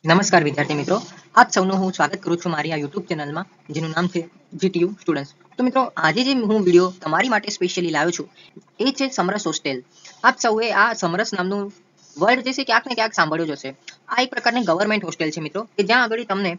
નમસ્કાર વિદ્યાર્થી મિત્રો, આપ સૌનું હું સ્વાગત કરું છું મારી આ YouTube ચેનલમાં જેનું નામ છે GTU સ્ટુડન્ટ્સ. તો મિત્રો આજે જે હું વિડીયો તમારી માટે સ્પેશિયલી લાવ્યો છું એ છે સમરસ હોસ્ટેલ. આપ સૌએ આ સમરસ નામનું વર્ડ જે છે ક્યાંક ને ક્યાંક સાંભળ્યું જ હશે. આ એક પ્રકારની ગવર્મેન્ટ હોસ્ટેલ છે મિત્રો કે જ્યાં આગળ તમને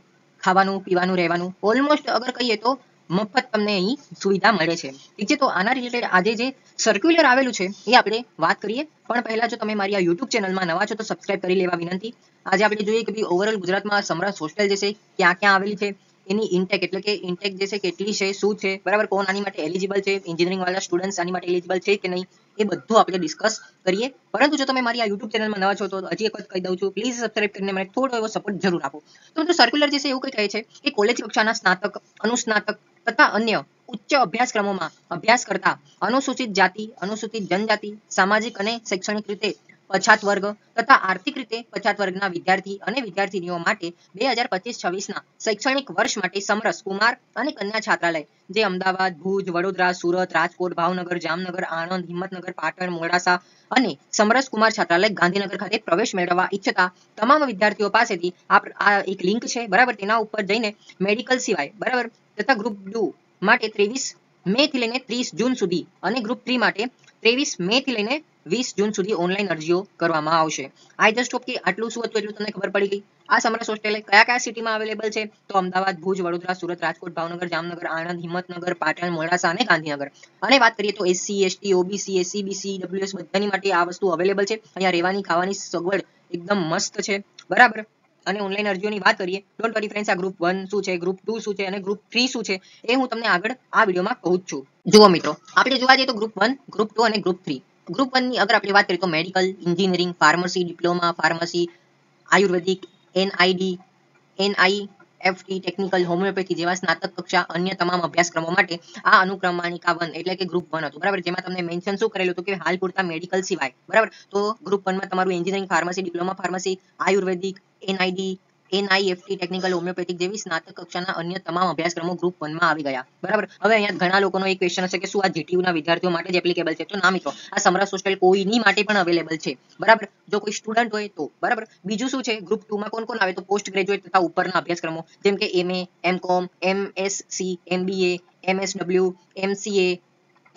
ખાવાનું પીવાનું રહેવાનું ઓલમોસ્ટ અગર કહીએ તો મફત તમને અહીં સુવિધા મળે છે. ઠીક છે, તો આના રિલેટેડ આજે જે સર્ક્યુલર આવેલું છે એ આપણે વાત કરીએ. પણ પહેલા જો તમે મારી આ YouTube ચેનલમાં નવા છો તો સબસ્ક્રાઇબ કરી લેવા વિનંતી. આજે આપણે જોઈએ કે ભાઈ ઓવરઓલ ગુજરાતમાં સમરસ હોસ્ટેલ જે છે ક્યાં ક્યાં આવેલી છે, એની ઇન્ટેક એટલે કે ઇન્ટેક જે છે કેટલી છે, શું છે, બરાબર, કોણ આની માટે એલિજિબલ છે, એન્જિનિયરિંગ વાળા સ્ટુડન્ટ્સ આની માટે એલિજિબલ છે કે નહીં, એ બધું આપણે ડિસ્કસ કરીએ. પરંતુ જો તમે મારી આ YouTube ચેનલમાં નવા છો તો હજી એક વખત કહી દઉં છું, પ્લીઝ સબસ્ક્રાઇબ કરીને મને થોડો એવો સપોર્ટ જરૂર આપો. તો મિત્રો સર્ક્યુલર જે છે એવું કંઈ કહે છે કે કોલેજ કક્ષાના સ્નાતક, અનુસ્નાતક તથા અન્ય ઉચ્ચ અભ્યાસક્રમોમાં અભ્યાસ કરતા અનુસૂચિત જાતિ, અનુસૂચિત જનજાતિ, સામાજિક અને શૈક્ષણિક રીતે પછાત વર્ગ તથા આર્થિક રીતે પછાત વર્ગના વિદ્યાર્થી અને વિદ્યાર્થીનીઓ માટે 2025-26ના શૈક્ષણિક વર્ષ માટે સમરસ કુમાર અને કન્યા છાત્રાલય જે અમદાવાદ, ભુજ, વડોદરા, સુરત, રાજકોટ, ભાવનગર, જામનગર, આણંદ, હિંમતનગર, પાટણ, મોડાસા અને સમરસ કુમાર છાત્રાલય ગાંધીનગર ખાતે પ્રવેશ મેળવવા ઈચ્છતા તમામ વિદ્યાર્થીઓ પાસેથી આ એક લિંક છે, બરાબર, તેના ઉપર જઈને મેડિકલ સિવાય, બરાબર, તથા ગ્રુપ 2 માટે 23 મે થી લઈને 30 જૂન સુધી અને ગ્રુપ 3 માટે 23 મે થી લઈને 20 જૂન સુધી ઓનલાઈન અરજીઓ કરવામાં આવશે. આઈ જસ્ટ હોપ કે આટલું શું હતું એટલું તમને ખબર પડી ગઈ. આ સમરસ હોસ્ટેલ કયા કયા સિટીમાં અવેલેબલ છે? તો અમદાવાદ, ભુજ, વડોદરા, સુરત, રાજકોટ, ભાવનગર, જામનગર, આણંદ, હિંમતનગર, પાટણ, મોડાસા અને ગાંધીનગર. અને વાત કરીએ તો SC, ST, OBC, SC, BC, WS બધાની માટે આ વસ્તુ અવેલેબલ છે. અહીંયા રહેવાની ખાવાની સગવડ એકદમ મસ્ત છે, બરાબર. અને ઓનલાઈન અરજીઓની વાત કરીએ, ડોન્ટ વરી ફ્રેન્ડ્સ, આ ગ્રુપ 1 શું છે, ગ્રુપ 2 શું છે અને ગ્રુપ 3 શું છે એ હું તમને આગળ આ વિડીયોમાં કહું જ છું. જુઓ મિત્રો, આપણે જોવા જઈએ તો ગ્રુપ 1, ગ્રુપ 2 અને ગ્રુપ 3. ગ્રુપ 1 ની અગર આપણે વાત કરીએ તો medical, engineering, pharmacy, diploma pharmacy, ayurvedic, NIFT, technical, homeopathy જેવા સ્નાતક કક્ષા અન્ય તમામ અભ્યાસક્રમો માટે આ અનુક્રમણિકા 1 એટલે કે ગ્રુપ 1 હતું, બરાબર. જેમાં તમને મેન્શન શું કરેલું હતું કે હાલ પૂરતા મેડિકલ સિવાય, બરાબર. તો ગ્રુપ 1 માં તમારું engineering, pharmacy, diploma pharmacy, ayurvedic, NIFT, technical, homeopathic જેવી સ્નાતક કક્ષાના અન્ય તમામ અભ્યાસક્રમો ગ્રુપ 1 માં આવી ગયા, બરાબર. હવે અહીંયા ઘણા લોકોનો એક ક્વેશ્ચન હશે કે શું આ જીટીયુ ના વિદ્યાર્થીઓ માટે જ એપ્લિકેબલ છે? તો ના મિત્રો, આ સમરસ હોસ્ટેલ કોઈની માટે પણ અવેલેબલ છે, બરાબર. જો કોઈ સ્ટુડન્ટ હોય તો, બરાબર. બીજું શું છે, ગ્રુપ 2 માં કોણ કોણ આવે તો પોસ્ટ ગ્રેજ્યુએટ તથા ઉપરના અભ્યાસક્રમો જેમ કે MA, MCom, MSc, MBA, MSW, MCA,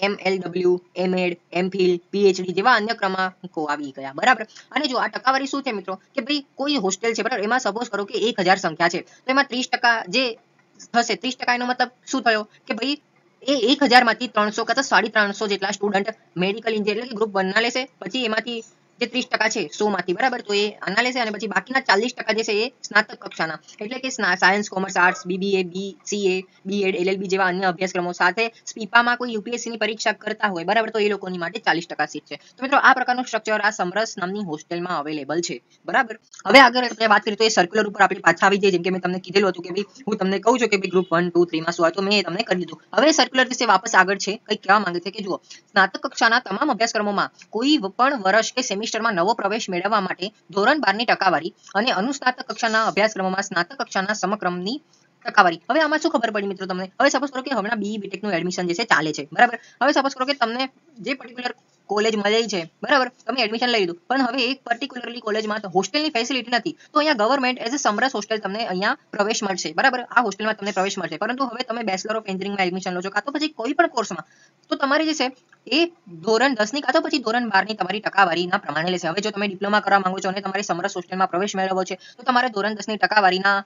MLW, MEd, MPhil, PhD જેવા અન્ય ક્રમાંકો આવી ગયા, બરાબર. અને જો આ ટકાવારી શું છે મિત્રો કે ભાઈ કોઈ હોસ્ટેલ છે, બરાબર, એમાં સપોઝ કરો કે 1000 સંખ્યા છે તો એમાં 30% જે થશે, 30% એનો મતલબ શું થયો કે ભાઈ એ 1000 માંથી 300 કાં તો 350 જેટલા સ્ટુડન્ટ મેડિકલ એન્જિનિયર એટલે કે ગ્રુપ 1 ના લેશે. પછી એમાંથી જે 30% છે 100 માંથી, બરાબર, તો એ આના લેશે અને પછી બાકીના 40% જે છે એ સ્નાતક કક્ષાના એટલે કે science, commerce, arts, BBA, BCA, BEd, LLB જેવા અન્ય અભ્યાસક્રમો સાથે સ્પીપામાં કોઈ યુપીએસસી ની પરીક્ષા કરતા હોય, બરાબર, તો એ લોકોની માટે 40% સીટ છે. તો મિત્રો આ પ્રકારનું સ્ટ્રક્ચર આ સમરસ નામની હોસ્ટેલમાં અવેલેબલ છે, બરાબર. હવે આગળ આપણે વાત કરીએ તો એ સર્ક્યુલર ઉપર આપણે પાછા આવી જઈએ. જેમ કે મેં તમને કીધેલું હતું કે ભાઈ હું તમને કહું છું કે ભાઈ ગ્રુપ 1, 2, 3 માં શું હોય તો મેં એ તમને કરી દીધું. હવે સર્ક્યુલર વિશે વાપસ આગળ છે કંઈક કહેવા માંગે છે કે જુઓ, સ્નાતક કક્ષાના તમામ અભ્યાસક્રમોમાં કોઈ પણ વર્ષ કે સેમિસ્ટરમાં નવો પ્રવેશ મેળવવા માટે ધોરણ 12 ની ટકાવારી અને અનુસ્નાતક કક્ષાના અભ્યાસક્રમોમાં સ્નાતક કક્ષાના સમક્રમની ટકાવારી. હવે આમાં શું ખબર પડી મિત્રો તમને? હવે સપોઝ કરો કે હમણાં બીઈ બીટેક નું એડમિશન જે છે ચાલે છે, બરાબર. હવે સપોઝ કરો કે તમને જે પર્ટિક્યુલર કોલેજ મળેલી છે, બરાબર, તમે એડમિશન લઈ લીધું, પણ હવે એક પર્ટિક્યુલરલી કોલેજમાં હોસ્ટેલની ફેસિલિટી નથી, તો અહીંયા government as a Samras hostel તમને અહીંયા પ્રવેશ મળશે, બરાબર. આ હોસ્ટેલમાં તમને પ્રવેશ મળશે. પરંતુ હવે તમે બેચલર ઓફ એન્જિનિયરિંગમાં એડમિશન લો છો કાં તો પછી કોઈ પણ કોર્સમાં, તો તમારી જે છે એ ધોરણ 10 ની કાં તો પછી ધોરણ 12 ની તમારી ટકાવારીના પ્રમાણે લેશે. હવે જો તમે ડિપ્લોમા કરવા માંગો છો અને તમારે સમરસ હોસ્ટેલમાં પ્રવેશ મેળવવો છે તો તમારે ધોરણ 10 ની ટકાવારીના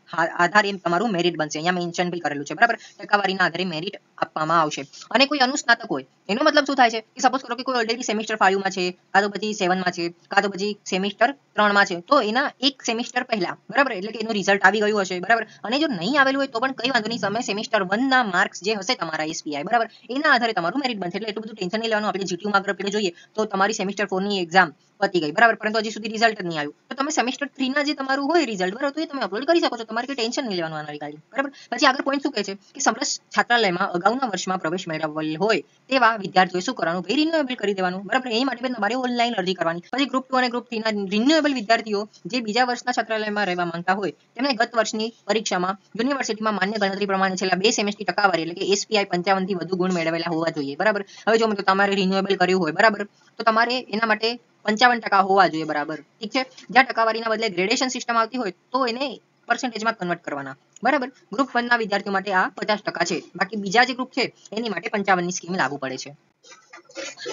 આધારે તમારું મેરિટ બનશે. અહીંયા મેન્શન બી કરેલું છે, બરાબર. ટકાવારીના આધારે મેરિટ આપવામાં આવશે. અને કોઈ અનુસ્નાતક હોય એનો મતલબ શું થાય છે કે સપોઝ કરો કે કોઈ ઓલરેડી સેમિસ્ટર 5 માં છે, કાં તો પછી 7 માં છે, કાં તો પછી સેમિસ્ટર 3 માં છે, તો એના એક સેમિસ્ટર પહેલા, બરાબર, એટલે કે એનું રિઝલ્ટ આવી ગયું હશે, બરાબર. અને જો નહીં આવેલું હોય તો પણ કંઈ વાંધો નહીં, તમે સેમિસ્ટર 1 ના માર્ક્સ જે હશે તમારા એસપીઆઈ, બરાબર, એના આધારે તમારું મેરિટ બનશે. એટલે એટલું બધું ટેન્શન નહીં લેવાનું. આપણે જીટીયુ માં આગળ આપણે જોઈએ તો તમારી સેમિસ્ટર 4 ની એક્ઝામ પતી ગઈ, બરાબર, પરંતુ હજી સુધી રિઝલ્ટ જ નહીં આવ્યું, તો તમે સેમિસ્ટર 3 ના જે તમારું હોય રિઝલ્ટ, બરાબર, તો એ તમે અપલોડ કરી શકો છો. તમારે કોઈ ટેન્શન નહીં લેવાનું આના રિગાર્ડિંગ, બરાબર. પછી આગળ પોઈન્ટ શું કહે છે કે સમરસ છાત્રાલયમાં અગાઉના વર્ષમાં પ્રવેશ મેળવેલ હોય તેવા વિદ્યાર્થીઓએ શું કરવાનું? ભાઈ રિન્યુએબલ કરી દેવાનું, બરાબર. એ માટે તમારે ઓનલાઈન અરજી કરવાની. પછી ગ્રુપ 2 અને ગ્રુપ 3 ના રિન્યુએબલ વિદ્યાર્થીઓ જે બીજા વર્ષના છાત્રાલયમાં રહેવા માંગતા હોય તેમને ગત વર્ષની પરીક્ષામાં યુનિવર્સિટીમાં માન્ય ગણતરી પ્રમાણે છેલ્લા 2 સેમેસ્ટરની ટકાવારી એટલે કે એસપીઆઈ 55 થી વધુ ગુણ મેળવેલા હોવા જોઈએ, બરાબર. હવે જો મિત્રો તમારે રિન્યુએબલ કર્યું હોય, બરાબર, તો તમારે એના માટે 55% હોવા જોઈએ બરાબર. ઠીક છે. જ્યાં ટકાવારીના બદલે ગ્રેડેશન સિસ્ટમ આવતી હોય તો એને પર્સન્ટેજમાં કન્વર્ટ કરવાના. બરાબર. ગ્રુપ 1 ના વિદ્યાર્થીઓ માટે આ 50% છે. બાકી બીજા જે ગ્રુપ છે એની માટે 55 ની સ્કીમ લાગુ પડે છે.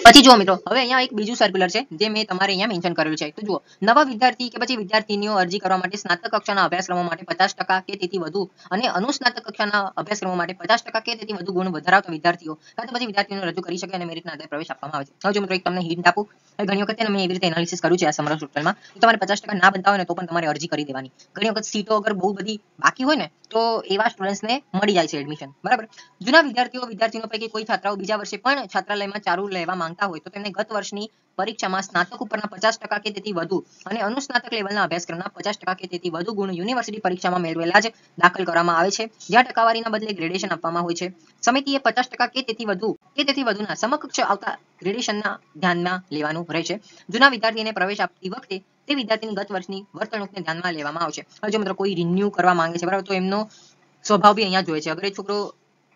પછી જુઓ મિત્રો, હવે અહીંયા એક બીજું સર્ક્યુલર છે જે મેં તમારે અહીંયા મેન્શન કરેલું છે. તો જુઓ, નવા વિદ્યાર્થી કે પછી વિદ્યાર્થીનીઓ અરજી કરવા માટે સ્નાતક કક્ષાના અભ્યાસક્રમો માટે 50% કે તેથી વધુ અને અનુસ્નાતક કક્ષાના અભ્યાસક્રમો માટે 50% કે તેથી વધુ ગુણ ધરાવતા વિદ્યાર્થીઓ કાં તો પછી વિદ્યાર્થીઓને રજૂ કરી શકે અને મેરિટના આધારે પ્રવેશ આપવામાં આવે છે. હવે જો મિત્રો એક તમને હિન્ટ આપું, ઘણી વખત મેં એવી રીતે એનાલિસિસ કર્યું છે આ સમરસ હોસ્ટેલમાં, તો તમારે 50% ના બનતા હોય ને તો પણ તમારે અરજી કરી દેવાની. ઘણી વખત સીટો અગર બહુ બધી બાકી હોય ને તો એવા સ્ટુડન્ટ્સને મળી જાય છે એડમિશન. બરાબર. જૂના વિદ્યાર્થીઓ પૈકી કોઈ છાત્રાઓ બીજા વર્ષે પણ છાત્રાલયમાં ચાલુ લેવા માંગતા હોય તો તેમને ગત વર્ષની પરીક્ષામાં સ્નાતક ઉપરના 50% કે તેથી વધુ અને અનુસ્નાતક લેવલના અભ્યાસક્રમના 50% કે તેથી વધુ ગુણ યુનિવર્સિટી પરીક્ષામાં મેળવેલા જ દાખલ કરવામાં આવે છે, જ્યાં ટકાવારીના બદલે ગ્રેડેશન આપવામાં હોય છે. સમિતિએ 50% કે તેથી વધુના સમકક્ષ આવતા ગ્રેડેશનના ધ્યાનમાં લેવાનું રહેશે. જૂના વિદ્યાર્થીને પ્રવેશ આપતી વખતે તે વિદ્યાર્થીની ગત વર્ષની વર્તણૂકને ધ્યાનમાં લેવામાં આવશે. હવે જો મિત્રો કોઈ રિન્યુ કરવા માંગે છે બરાબર, તો એમનો સ્વભાવ બી અહીંયા જોઈએ છે. અગર એ છોકરો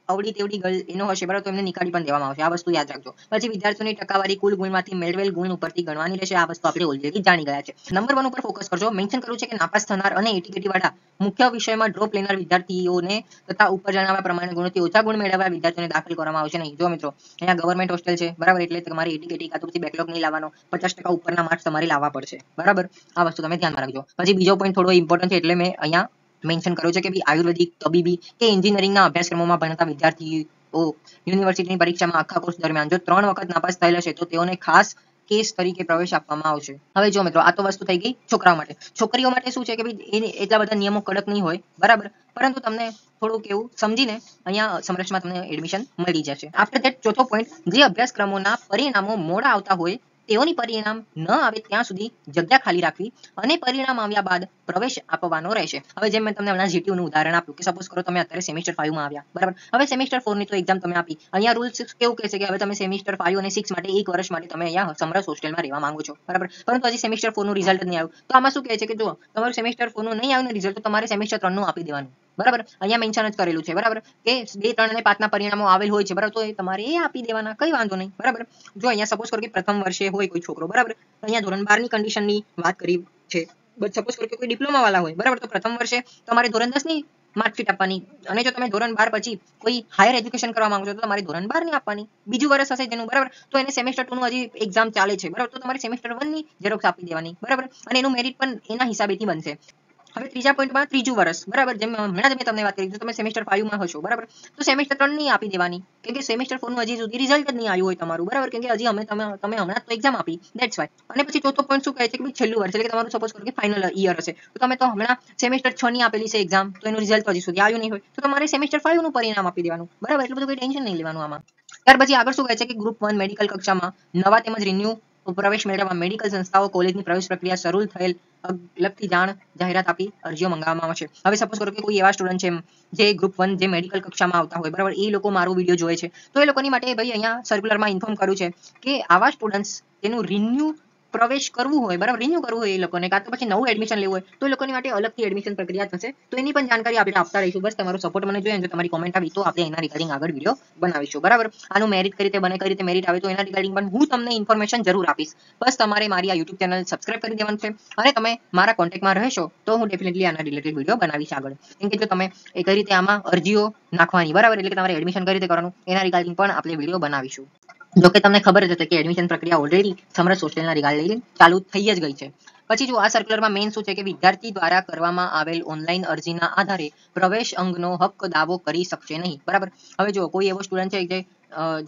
અવળી તેવડી ગર્લ એનો હશે બરાબર, તો એમને નીકાળી પણ દેવામાં આવશે. આ વસ્તુ યાદ રાખજો. પછી વિદ્યાર્થીઓની ટકાવારી કુલ ગુણમાંથી મેળવેલ ગુણ ઉપરથી ગણવાની રહેશે. આ વસ્તુ આપણે ઓલરેડી જાણી ગયા છે. નંબર 1 ઉપર ફોકસ કરજો. મેન્શન કર્યું છે કે નાપાસ થનાર અને એટીકેટી વાળા મુખ્ય વિષયમાં ડ્રોપ લેનાર વિદ્યાર્થીઓને તથા ઉપર જણાવ્યા પ્રમાણે ગુણોથી ઓછા ગુણ મેળવવા વિદ્યાર્થીઓને દાખલ કરવામાં આવશે નહીં. જો મિત્રો, અહીંયા ગવર્મેન્ટ હોસ્ટેલ છે બરાબર, એટલે તમારે એટીકેટી કાં તો પછી બેકલોગ નહીં લાવવાનો. 50% ઉપરના માર્ક્સ તમારે લાવવા પડશે. બરાબર. આ વસ્તુ તમે ધ્યાનમાં રાખજો. પછી બીજો પોઈન્ટ થોડો ઇમ્પોર્ટન્ટ છે એટલે મેં અહીંયા મેન્શન કર્યો છે કે ભાઈ આયુર્વેદિક, તબીબી કે એન્જિનિયરિંગના અભ્યાસક્રમોમાં ભણતા વિદ્યાર્થીઓ યુનિવર્સિટીની પરીક્ષામાં આખા કોર્સ દરમિયાન જો 3 વખત નાપાસ થયેલા છે તો તેઓને ખાસ કેસ તરીકે પ્રવેશ આપવામાં આવશે. હવે જો મિત્રો, આ તો વસ્તુ થઈ ગઈ છોકરાઓ માટે. છોકરીઓ માટે શું છે કે ભાઈ એટલા બધા નિયમો કડક નહીં હોય બરાબર, પરંતુ તમને થોડુંક એવું સમજીને અહીંયા સમરસમાં તમને એડમિશન મળી જશે. આફ્ટર ધેટ ચોથો પોઈન્ટ, જે અભ્યાસક્રમોના પરિણામો મોડા આવતા હોય તેઓની પરિણામ ન આવે ત્યાં સુધી જગ્યા ખાલી રાખવી અને પરિણામ આવ્યા બાદ પ્રવેશ આપવાનો રહેશે. હવે જેમ મેં તમને હમણાં જીટીયુનું ઉદાહરણ આપ્યું કે સપોઝ કરો તમે અત્યારે સેમિસ્ટર 5 માં આવ્યા બરાબર, હવે સેમિસ્ટર 4 ની તો એક્ઝામ તમે આપી. અહીંયા રૂલ્સ કેવું કહે છે કે હવે તમે સેમિસ્ટર 5 અને 6 માટે 1 વર્ષ માટે તમે અહીંયા સમરસ હોસ્ટેલમાં રહેવા માંગો છો બરાબર, પરંતુ હજી સેમિસ્ટર 4 નું રિઝલ્ટ જ નહીં આવ્યું. તો આમાં શું કહે છે કે જો તમારું સેમિસ્ટર 4 નું નહીં આવ્યું રિઝલ્ટ, તો તમારે સેમિસ્ટર 3 નું આપી દેવાનું. બરાબર. અહીંયા મેન્શન જ કરેલું છે બરાબર કે 2, 3 અને 5 ના પરિણામો આવેલ હોય છે બરાબર, તો તમારે એ આપી દેવાના, કઈ વાંધો નહીં બરાબર. જો અહીંયા સપોઝ કરો કે પ્રથમ વર્ષે હોય કોઈ છોકરો બરાબર, અહીંયા ધોરણ 12 ની કન્ડિશનની વાત કરી છે. બટ સપોઝ કરો કે કોઈ ડિપ્લોમા વાળા હોય બરાબર, તો પ્રથમ વર્ષે તમારે ધોરણ 10 ની માર્કશીટ આપવાની, અને જો તમે ધોરણ 12 પછી કોઈ હાયર એજ્યુકેશન કરવા માંગો છો તો તમારે ધોરણ 12 ની આપવાની. બીજું વર્ષ હશે જેનું બરાબર, તો એને સેમેસ્ટર 2 નું હજી એક્ઝામ ચાલે છે બરાબર, તો તમારે સેમેસ્ટર 1 ની ઝેરોક્સ આપી દેવાની બરાબર, અને એનું મેરિટ પણ એના હિસાબેથી બનશે. હવે ત્રીજા પોઈન્ટમાં ત્રીજું વર્ષ બરાબર, જેમ હમણાં જ મેં તમને વાત કરી, જો તમે સેમેસ્ટર 5 માં હશો બરાબર, તો સેમેસ્ટર 3 ની આપી દેવાની, કેમ કે સેમેસ્ટર 4 નું હજી સુધી રિઝલ્ટ જ નહીં આવ્યું હોય તમારું બરાબર, કેમ કે હજી તમે હમણાં તો એક્ઝામ આપી, ધેટ્સ વાય. અને પછી ચોથો પોઈન્ટ શું કહે છે કે છેલ્લું વર્ષ એટલે કે તમારું સપોઝ કરો કે ફાઇનલ યર હશે, તો તમે તો હમણાં સેમેસ્ટર 6 ની આપેલી છે એક્ઝામ, તો એનું રિઝલ્ટ હજી સુધી આવ્યું નહીં હોય, તો તમારે સેમેસ્ટર 5 નું પરિણામ આપી દેવાનું બરાબર, એટલું બધું કોઈ ટેન્શન નહીં લેવાનું આમાં. ત્યાર પછી આગળ શું કહે છે કે ગ્રુપ 1 મેડિકલ કક્ષામાં નવા તેમજ રિન્યુ પ્રવેશ મેળવવા મેડિકલ સંસ્થાઓ કોલેજની પ્રવેશ પ્રક્રિયા શરૂ થયેલ લગતી જાહેરાત આપી અરજીઓ મંગાવવામાં આવશે. હવે સપોઝ કરો કે કોઈ એવા સ્ટુડન્ટ છે જે ગ્રુપ 1 જે મેડિકલ કક્ષામાં આવતા હોય બરાબર, એ લોકો મારો વિડીયો જોવે છે, તો એ લોકોની માટે ભાઈ અહીંયા સર્ક્યુલરમાં ઇન્ફોર્મ કર્યું છે કે આવા સ્ટુડન્ટ્સ તેનું રિન્યુ પ્રવેશ કરવું હોય બરાબર, રિન્યુ કરવું હોય એ લોકોને, કાં તો પછી નવું એડમિશન લેવું હોય તો એ લોકોની માટે અલગથી એડમિશન પ્રક્રિયા થશે. તો એની પણ જાણકારી આપણે આપતા રહીશું. બસ તમારો સપોર્ટ મને જોઈએ, જો તમારી કોમેન્ટ આવી તો આપણે એના રિગાર્ડિંગ આગળ વિડીયો બનાવીશું બરાબર. આનું મેરિટ કઈ રીતે બને, કઈ રીતે મેરિટ આવે તો એના રિગાર્ડિંગ પણ હું તમને ઇન્ફોર્મેશન જરૂર આપીશ. બસ તમારે મારી આ યુટ્યુબ ચેનલ સબસ્ક્રાઇબ કરી દેવાનું છે, અને તમે મારા કોન્ટેક્ટમાં રહેશો તો હું ડેફિનેટલી આના રિલેટેડ વિડીયો બનાવીશ આગળ. કેમ કે જો તમે કઈ રીતે આમાં અરજીઓ નાખવાની બરાબર, એટલે કે તમારે એડમિશન કઈ રીતે કરવાનું એના રિગાર્ડિંગ પણ આપણે વિડીયો બનાવીશું. જો કે તમને ખબર જ હશે કે એડમિશન પ્રક્રિયા ઓલરેડી સમરસ હોસ્ટેલના રિગાર્ડિંગ ચાલુ થઈ જ ગઈ છે. પછી જો આ સર્ક્યુલરમાં મેઇન શું છે કે વિદ્યાર્થી દ્વારા કરવામાં આવેલ ઓનલાઈન અરજીના આધારે પ્રવેશ અંગનો હક દાવો કરી શકશે નહીં બરાબર. હવે જો કોઈ એવો સ્ટુડન્ટ છે જે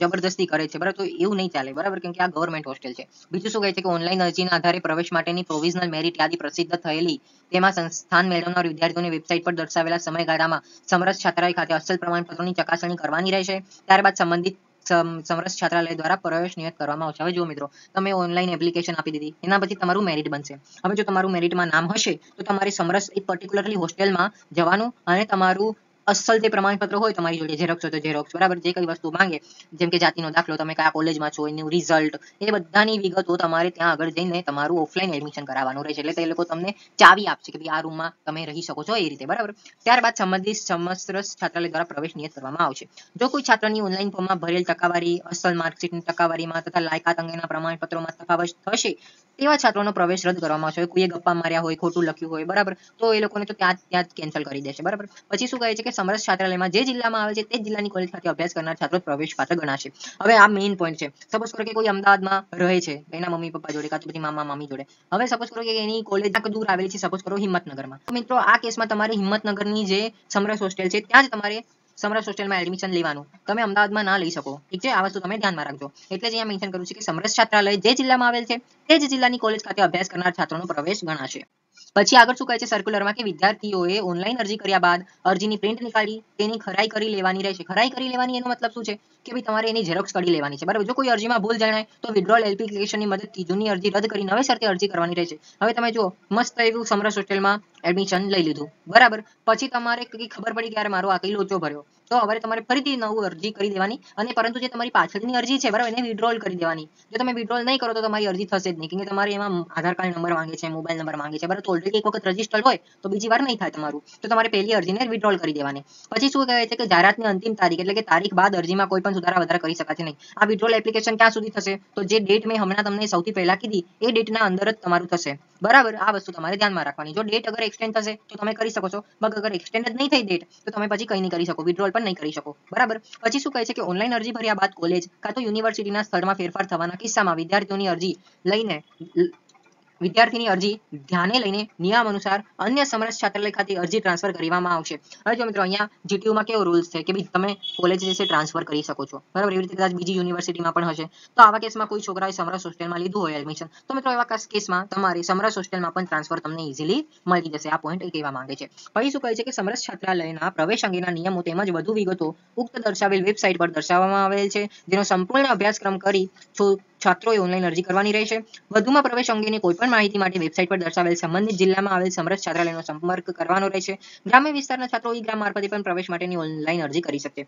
જબરદસ્તી કરે છે બરાબર, તો એવું નહીં ચાલે બરાબર, કેમ કે આ ગવર્મેન્ટ હોસ્ટેલ છે. બીજું શું કહે છે કે ઓનલાઈન અરજીના આધારે પ્રવેશ માટેની પ્રોવિઝનલ મેરિટ યાદી પ્રસિદ્ધ થયેલી તેમાં સંસ્થાન મેળવનાર વિદ્યાર્થીઓની વેબસાઇટ પર દર્શાવેલા સમયગાળામાં સમરસ છાત્રાલય ખાતે અસલ પ્રમાણપત્રોની ચકાસણી કરવાની રહેશે. ત્યારબાદ સંબંધિત સમરસ છાત્રાલય દ્વારા પ્રવેશ નિયત કરવામાં આવશે. હવે જો મિત્રો, તમે ઓનલાઈન એપ્લિકેશન આપી દીધી, એના પછી તમારું મેરિટ બનશે. હવે જો તમારું મેરિટમાં નામ હશે તો તમારે સમરસ એક પર્ટિક્યુલરલી હોસ્ટેલમાં જવાનું અને તમારું અસલ જે પ્રમાણપત્ર હોય તમારી જોડે, ઝેરોક્સ હોય તો ઝેરોક્સ, બરાબર, જે કઈ વસ્તુ માંગે, જેમ કે જાતિનો દાખલો, તમે કયા કોલેજમાં છો, એનું રિઝલ્ટ, એ બધાની વિગતો તમારે ત્યાં આગળ જઈને તમારું ઓફલાઈન એડમિશન કરાવવાનું રહેશે. એટલે તે લોકો તમને ચાવી આપશે કે ભાઈ આ રૂમમાં તમે રહી શકો છો, એ રીતે, બરાબર. ત્યારબાદ સંબંધિત સમસ્ત છાત્રાલય દ્વારા પ્રવેશ નિયત કરવામાં આવશે. જો કોઈ છાત્રની ઓનલાઈન ફોર્મમાં ભરેલ ટકાવારી, અસલ માર્કશીટની ટકાવારીમાં તથા લાયકાત અંગેના પ્રમાણપત્રોમાં તફાવત થશે, તેવા છાત્રોનો પ્રવેશ રદ કરવામાં આવશે. કોઈએ ગપ્પા માર્યા હોય, ખોટું લખ્યું હોય, બરાબર, તો એ લોકોને તો ત્યાં જ કેન્સલ કરી દેશે, બરાબર. પછી શું કહે છે કે સમરસ છાત્રાલયમાં જે જિલ્લામાં આવે છે તે જિલ્લાની કોલેજ ખાતે અભ્યાસ કરનાર છાત્રો પ્રવેશ પાત્ર ગણાશે. હવે આ મેઇન પોઈન્ટ છે. સપોઝ કરો કે કોઈ અમદાવાદમાં રહે છે એના મમ્મી પપ્પા જોડે, કાં તો પછી મામા મામી જોડે. હવે સપોઝ કરો કે એની કોલેજ દૂર આવેલી છે, સપોઝ કરો હિંમતનગરમાં. તો મિત્રો આ કેસમાં તમારે હિંમતનગરની જે સમરસ હોસ્ટેલ છે ત્યાં જ તમારે સમરસ હોસ્ટેલમાં એડમિશન લેવાનું. તમે અમદાવાદમાં ના લઈ શકો, ઠીક છે. આ વસ્તુ તમે ધ્યાનમાં રાખજો. એટલે જ અહીંયા મેન્શન કર્યું છે કે સમરસ છાત્રાલય જે જિલ્લામાં આવેલ છે તે જ જિલ્લાની કોલેજ ખાતે અભ્યાસ કરનાર છાત્રોનો પ્રવેશ ગણાશે. પછી આગળ શું કહે છે સર્ક્યુલરમાં કે વિદ્યાર્થીઓએ ઓનલાઈન અરજી કર્યા બાદ અરજીની પ્રિન્ટ નીકાળી તેની ખરાઈ કરી લેવાની રહેશે. ખરાઈ કરી લેવાની એનો મતલબ શું છે કે ભાઈ તમારે એની ઝેરોક્સ કાઢી લેવાની છે, બરાબર. જો કોઈ અરજીમાં ભૂલ જણાય તો વિડ્રોલ એપ્લિકેશનની મદદથી જૂની અરજી રદ કરી નવેસરથી અરજી કરવાની રહેશે. હવે તમે જુઓ, મસ્ત એવું સમરસ હોસ્ટેલમાં એડમિશન લઈ લીધું, બરાબર. પછી તમારે ખબર પડી કે યાર મારો આ કઈ લોચો ભર્યો, તો હવે તમારે ફરીથી નવું અરજી કરી દેવાની, અને પરંતુ જે તમારી પાછળની અરજી છે, બરાબર, એને વિડ્રોલ કરી દેવાની. જો તમે વિડ્રોલ નહીં કરો તો તમારી અરજી થશે જ નહીં, કેમ કે તમારે એમાં આધાર કાર્ડ નંબર માંગે છે, મોબાઈલ નંબર માંગે છે, બરાબર. તો ઓલરેડી એક વખત રજીસ્ટર્ડ હોય તો બીજી વાર નહીં થાય તમારું, તો તમારે પહેલી અરજીને વિડ્રોલ કરી દેવાની. પછી શું કહે છે કે જાહેરાતની અંતિમ તારીખ, એટલે કે તારીખ બાદ અરજીમાં કોઈ પણ સુધારા વધારા કરી શકાશે નહીં. આ વિડ્રોલ એપ્લિકેશન ક્યાં સુધી થશે? તો જે ડેટ મેં હમણાં તમને સૌથી પહેલા કીધી એ ડેટના અંદર જ તમારું થશે, બરાબર. આ વસ્તુ તમારે ધ્યાનમાં રાખવાની. જો ડેટ અગર એક્સટેન્ડ થશે તો તમે કરી શકો છો, અગર એક્સટેન્ડ જ નહીં થઈ ડેટ તો તમે પછી કંઈ નહીં કરી શકો, વિડ્રોલ પણ નહીં કરી શકો, બરાબર. પછી શું કહે છે કે ઓનલાઈન અરજી ભર્યા બાદ કોલેજ કાં તો યુનિવર્સિટીના સ્થળમાં ફેરફાર થવાના કિસ્સામાં વિદ્યાર્થીની અરજી ધ્યાને લઈને નિયમ અનુસાર અન્ય સમરસ છાત્રાલય ખાતે અરજી ટ્રાન્સફર કરવામાં આવશે. હવે જો મિત્રો અહીંયા જીટીયુમાં કેવો રૂલ્સ છે કે ભાઈ તમે કોલેજ જે છે ટ્રાન્સફર કરી શકો છો, બરાબર. એવી રીતે કદાચ બીજી યુનિવર્સિટીમાં પણ હશે. તો આવા કેસમાં કોઈ છોકરાએ સમરસ હોસ્ટેલમાં લીધું હોય એડમિશન, તો મિત્રો એવા કેસમાં તમારે સમરસ હોસ્ટેલમાં પણ ટ્રાન્સફર તમને ઇઝીલી મળી જશે. આ પોઈન્ટ એ કહેવા માંગે છે. પછી શું કહે છે કે સમરસ છાત્રાલયના પ્રવેશ અંગેના નિયમો તેમજ વધુ વિગતો ઉક્ત દર્શાવેલ વેબસાઇટ પર દર્શાવવામાં આવેલ છે, જેનો સંપૂર્ણ અભ્યાસક્રમ કરી છાત્રોએ ઓનલાઈન અરજી કરવાની રહેશે. વધુમાં પ્રવેશ અંગેની કોઈપણ માહિતી માટે વેબસાઇટ પર દર્શાવેલ સંબંધિત જિલ્લામાં આવેલ સમરસ છાત્રાલયનો સંપર્ક કરવાનો રહેશે. ગ્રામ્ય વિસ્તારના છાત્રો ઈ-ગ્રામ મારફતે પણ પ્રવેશ માટેની ઓનલાઈન અરજી કરી શકશે.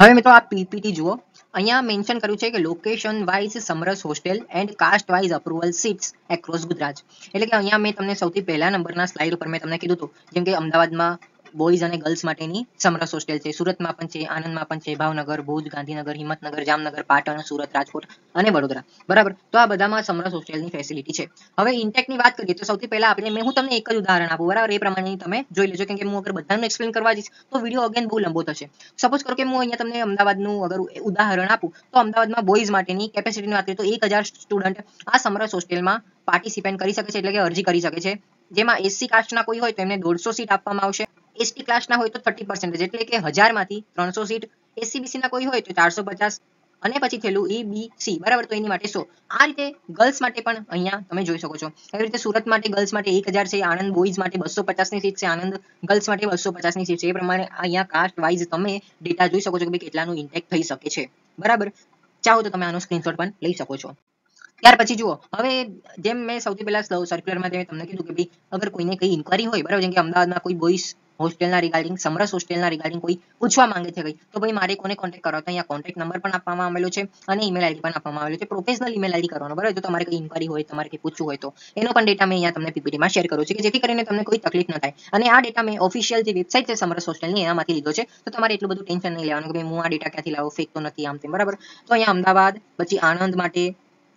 હવે મિત્રો આ પીપીટી જુઓ. અહીંયા મેન્શન કર્યું છે કે location wise Samras hostel and caste wise approval seats across Gujarat. એટલે કે અહીંયા મેં તમને સૌથી પહેલા નંબરના સ્લાઇડ ઉપર મેં તમને કીધું હતું, જેમ કે અમદાવાદમાં બોયઝ અને ગર્લ્સ માટેની સમરસ હોસ્ટેલ છે, સુરતમાં પણ છે, આણંદમાં પણ છે, ભાવનગર, ભુજ, ગાંધીનગર, હિંમતનગર, જામનગર, પાટણ, સુરત, રાજકોટ અને વડોદરા, બરાબર. તો આ બધામાં સમરસ હોસ્ટેલની ફેસિલિટી છે. હવે ઇન્ટેકની વાત કરીએ તો સૌથી પહેલા હું તમને એક જ ઉદાહરણ આપું, બરાબર. એ પ્રમાણે તમે જોઈ લેજો, કેમ કે હું અગર બધાનું એક્સપ્લેન કરવા જઈશ તો વિડીયો અગેન બહુ લંબો થશે. સપોઝ કરો કે હું અહીંયા તમને અમદાવાદનું અગર ઉદાહરણ આપું તો અમદાવાદમાં બોયઝ માટેની કેપેસિટીની વાત કરીએ તો 1000 સ્ટુડન્ટ આ સમરસ હોસ્ટેલમાં પાર્ટિસિપેટ કરી શકે છે, એટલે કે અરજી કરી શકે છે. જેમાં એસસી કાસ્ટના કોઈ હોય તો એમને 150 સીટ આપવામાં આવશે. એસટી ક્લાસના હોય તો 30%, એટલે કે 1000 માંથી 300 સીટ. એસસીબીસી ના કોઈ હોય તો 450, અને પછી થયેલું ઈબીસી, બરાબર, તો એની માટે 100. આ રીતે ગર્લ્સ માટે પણ અહીંયા તમે જોઈ શકો છો. એવી રીતે સુરત માટે ગર્લ્સ માટે 1000 છે, આણંદ બોયઝ માટે 250 ની સીટ છે, આણંદ ગર્લ્સ માટે 250 ની સીટ છે. એ પ્રમાણે અહીંયા કાસ્ટ વાઇઝ તમે ડેટા જોઈ શકો છો કે ભાઈ કેટલાનું ઇન્ટેક થઈ શકે છે, બરાબર. ચાહો તો તમે આનો સ્ક્રીનશોટ પણ લઈ શકો છો. ત્યાર પછી જુઓ, હવે જેમ મેં સૌથી પહેલા સર્ક્યુલરમાં તમને કીધું કે ભાઈ અગર કોઈને કઈ ઇન્ક્વાયરી હોય, બરાબર, જેમ કે અમદાવાદમાં કોઈ બોયઝ હોસ્ટેલના રિગાર્ડિંગ, સમરસ હોસ્ટેલના રિગાર્ડિંગ કોઈ પૂછવા માંગે છે કઈ, તો ભાઈ મારે કોને કોન્ટેક્ટ કરો? તો અહીંયા કોન્ટેક્ટ નંબર પણ આપવામાં આવેલો છે અને ઈમેલ આઈડી પણ આપવામાં આવેલો છે. પ્રોફેશનલ ઈમેલ આઈડી કરવાનો, બરાબર. જો તમારે કઈ ઇન્ક્વાયરી હોય, તમારે કઈ પૂછવું હોય તો એનો પણ ડેટા મેં અહીંયા તમને પીપીટીમાં શેર કર્યો છે, કે જેથી કરીને તમને કોઈ તકલીફ ન થાય. અને આ ડેટા મેં ઓફિશિયલ જે વેબસાઇટ છે સમરસ હોસ્ટેલની એનામાંથી લીધો છે, તો તમારે એટલું બધું ટેન્શન નહીં લેવાનું કે ભાઈ હું આ ડેટા ક્યાંથી લાવું, ફેક તો નથી, આમ તેમ, બરાબર. તો અહીંયા અમદાવાદ, પછી આણંદ માટે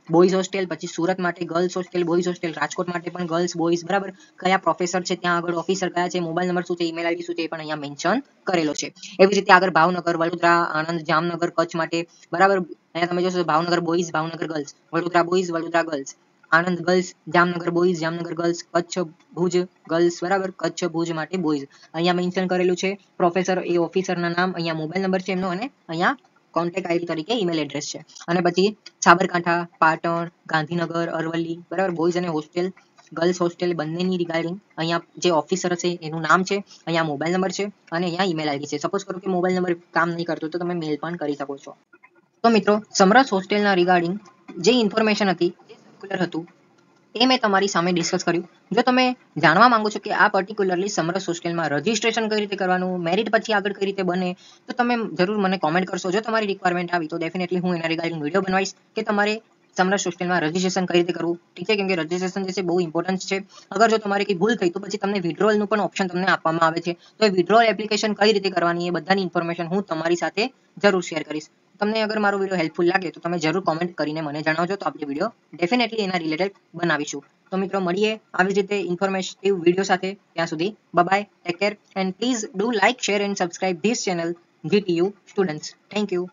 બોયઝ હોસ્ટેલ, પછી સુરત માટે girls hostel, boys hostel, Rajkot માટે પણ ગર્લ્સ બોયઝ, બરાબર. કયા પ્રોફેસર છે ત્યાં આગળ, ઓફિસર કયા છે, મોબાઈલ નંબર શું છે, ઈમેલ આઈડી શું છે, એ પણ અહીંયા મેન્શન કરેલો છે. એવી રીતે આગળ ભાવનગર, વડોદરા, આણંદ, જામનગર, કચ્છ માટે, બરાબર. અહીંયા તમે જોશો Bhavnagar boys, Bhavnagar girls, Vadodara boys, Vadodara girls, Anand girls, Jamnagar boys, Jamnagar girls, Kutch Bhuj girls, બરાબર. કચ્છ ભુજ માટે બોયઝ અહીંયા મેન્શન કરેલું છે. પ્રોફેસર એ ઓફિસરના નામ, અહીંયા મોબાઈલ નંબર છે એમનો, અને અહીંયા કોન્ટેક્ટ આઈડી તરીકે ઈમેલ એડ્રેસ છે. અને પછી સાબરકાંઠા, પાટણ, ગાંધીનગર, અરવલ્લી, બરાબર. બોયઝ અને હોસ્ટેલ, ગર્લ્સ હોસ્ટેલ બંનેની રિગાર્ડિંગ અહીંયા જે ઓફિસર છે એનું નામ છે, અહીંયા મોબાઈલ નંબર છે, અને અહીંયા ઈમેલ આઈડી છે. સપોઝ કરો કે મોબાઈલ નંબર કામ નહીં કરતો તો તમે મેલ પણ કરી શકો છો. તો મિત્રો સમરસ હોસ્ટેલના રિગાર્ડિંગ જે ઇન્ફોર્મેશન હતી, જે સર્ક્યુલર હતું, એ મેં તમારી સામે ડિસ્કસ કર્યું. જો તમે જાણવા માંગો છો કે આ પર્ટિક્યુલરલી સમરસ હોસ્ટેલમાં રજિસ્ટ્રેશન કઈ રીતે કરવાનું, મેરિટ પછી આગળ કઈ રીતે બને, તો તમે જરૂર મને કોમેન્ટ કરશો. જો તમારી રિક્વાયરમેન્ટ આવી તો ડેફિનેટલી હું એના રિગાર્ડિંગ વિડીયો બનાવીશ કે તમારે સમરસ હોસ્ટેલમાં રજિસ્ટ્રેશન કઈ રીતે કરવું. ઠીક છે, કેમ કે રજિસ્ટ્રેશન જે છે બહુ ઇમ્પોર્ટન્ટ છે. અગર જો તમારે કઈ ભૂલ થઈ તો પછી તમને વિડ્રોઅલનું પણ ઓપ્શન તમને આપવામાં આવે છે. તો એ વિડ્રોઅલ એપ્લિકેશન કઈ રીતે કરવાની એ બધાની ઇન્ફોર્મેશન હું તમારી સાથે જરૂર શેર કરીશ. તમને અગર મારો વિડીયો હેલ્પફુલ લાગે તો તમે જરૂર કોમેન્ટ કરીને મને જણાવજો, તો આપણે વિડીયો ડેફિનેટલી એના રિલેટેડ બનાવીશું. તો મિત્રો મળીએ આવી જ રીતે ઇન્ફોર્મેટિવ વિડીયો સાથે. ત્યાં સુધી bye, take care and please do like, share and subscribe this channel GTU students. Thank you.